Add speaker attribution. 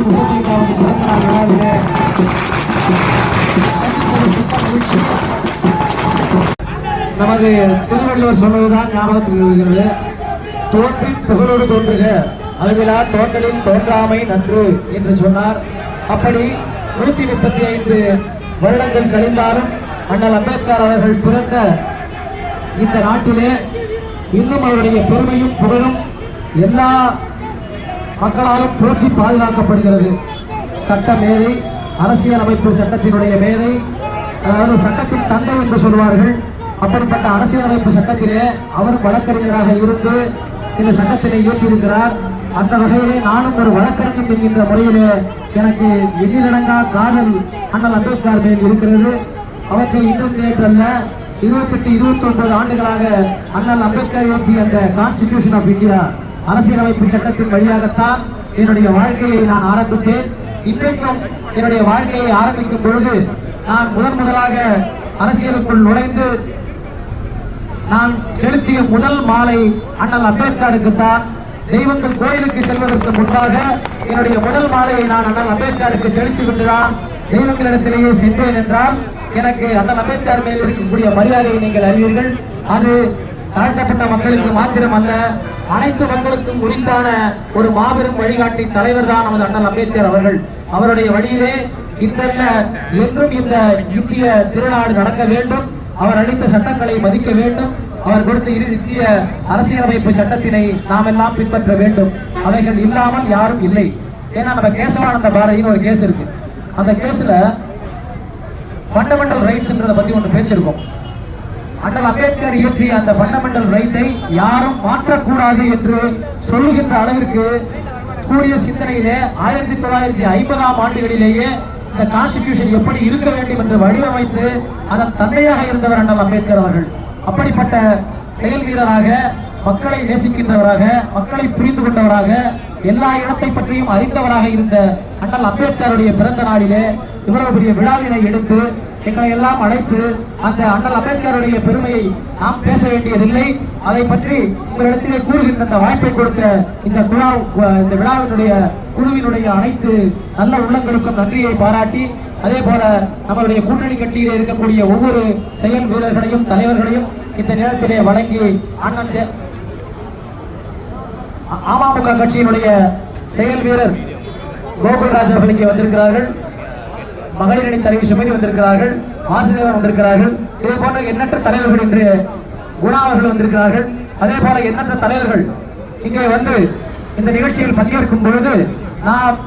Speaker 1: 35வது பிறந்தநாள் விழாவிலே நமது திருவள்ளுவர் சொன்னதுதான் ஞாபகத்தில் இருக்கிறது. தோன்றின் புகழோடு தோன்றுக, அதுவிழா தோன்றலின் தோன்றாமை நன்று என்று சொன்னார். அப்படி 135 வருடங்கள் கழிந்தாலும் அண்ணல் அம்பேத்கர் அவர்கள் பிறந்த இந்த நாட்டிலே இன்னும் அவருடைய பெருமையும் புகழும் எல்லா மக்களாலும் போற்றி பாதுகாக்கப்படுகிறது. சட்ட மேதை, அரசியலமைப்பு சட்டத்தினுடைய மேதை, அதாவது சட்டத்தின் தந்தை என்று சொல்வார்கள். அப்படிப்பட்ட அரசியலமைப்பு சட்டத்திலே அவர் வழக்கறிஞராக இருந்து இந்த சட்டத்தினை இயற்றியிருக்கிறார். அந்த வகையிலே நானும் ஒரு வழக்கறிஞர் என்கின்ற முறையிலே எனக்கு எண்ணிலடங்கா காதல் அண்ணல் அம்பேத்கர் மேல் இருக்கிறது. அவற்றை இன்னும் நேற்றல்ல 28, 29 ஆண்டுகளாக அண்ணல் அம்பேத்கர் இயற்றிய அந்த கான்ஸ்டிடியூஷன் ஆஃப் இந்தியா அரசியலமைப்பு சட்டத்தின் வழியாகத்தான் என்னுடைய வாழ்க்கையை நான் ஆரம்பித்தேன். இன்றைக்கும் என்னுடைய வாழ்க்கையை ஆரம்பிக்கும் பொழுது நான் முதலாக அரசியலுக்குள் நுழைந்து நான் செலுத்திய முதல் மாலை அண்ணல் அம்பேத்கருக்குத்தான். தெய்வங்கள் கோயிலுக்கு செல்வதற்கு முன்பாக என்னுடைய முதல் மாலையை நான் அண்ணல் அம்பேத்கருக்கு செலுத்தி விட்டுதான் தெய்வங்களிடத்திலேயே சென்றேன் என்றால் எனக்கு அண்ணல் அம்பேத்கர் மேல் இருக்கக்கூடிய மரியாதையை நீங்கள் அறிவீர்கள். அது தாழ்த்தப்பட்ட மக்களுக்கு மாத்திரம் அல்ல, அனைத்து மக்களுக்கும் உரித்தான ஒரு மாபெரும் வழிகாட்டி தலைவர் தான் நமது அண்ணல் அம்பேத்கர் அவர்கள். அவருடைய வழியிலே இத்தல்ல என்றும் இந்த இந்திய திருநாடு நடக்க வேண்டும். அவர் அளித்த சட்டங்களை மதிக்க வேண்டும். அவர் கொடுத்த இந்திய அரசியலமைப்பு சட்டத்தினை நாம் எல்லாம் பின்பற்ற வேண்டும். அவைகள் இல்லாமல் யாரும் இல்லை. ஏன்னா நம்ம கேசவானந்த பாரதின்னு ஒரு கேஸ் இருக்கு. அந்த கேஸ்ல ஃபண்டமெண்டல் ரைட்ஸ்ன்றதை பத்தி ஒன்று பேச்சிருக்கோம். அண்ணல் அம்பேத்கர் இயற்றிய அந்த ஃபண்டமெண்டல் ரைட்டை யாரும் மாற்றக்கூடாது என்று சொல்லுகின்ற அளவிற்கு கூடிய சிந்தனையிலே 1950ஆம் ஆண்டுகளிலேயே இந்த கான்ஸ்டிடியூஷன் எப்படி இருக்க வேண்டும் என்று வடிவமைத்து அதன் தந்தையாக இருந்தவர் அண்ணல் அம்பேத்கர் அவர்கள். அப்படிப்பட்ட செயல் வீரராக, மக்களை நேசிக்கின்றவராக, மக்களை புரிந்து கொண்டவராக, எல்லா இடத்தை பற்றியும் அறிந்தவராக இருந்த அண்ணல் அம்பேத்கருடைய பிறந்த நாளிலே இவ்வளவு பெரிய விழாவினை எடுத்து எங்களை எல்லாம் அழைத்து அந்த அண்ணல் அம்பேத்கருடைய பெருமையை நாம் பேச வேண்டியதில்லை. அதை பற்றி உங்களிடத்திலே கூறுகின்ற அந்த வாய்ப்பை கொடுத்த இந்த விழாவினுடைய குழுவினுடைய அனைத்து நல்ல உள்ளங்களுக்கும் நன்றியை பாராட்டி, அதே போல நம்மளுடைய கூட்டணி கட்சியிலே இருக்கக்கூடிய ஒவ்வொரு செயல் வீரர்களையும் தலைவர்களையும் இந்த நேரத்திலே வழங்கி அண்ணன் அமமுக கட்சியினுடைய செயல் வீரர் கோகுல்ராஜ் அவர்கள் இங்கே வந்திருக்கிறார்கள். மகளிர் அணி தலைவர் சுமதி வந்திருக்கிறார்கள். வாசுதேவன் வந்திருக்கிறார்கள். இதே போன்ற எண்ணற்ற தலைவர்கள் இன்று குணா அவர்கள் வந்திருக்கிறார்கள். அதே போல எண்ணற்ற தலைவர்கள் இங்கே வந்து இந்த நிகழ்ச்சியில் பங்கேற்கும் பொழுது நாம்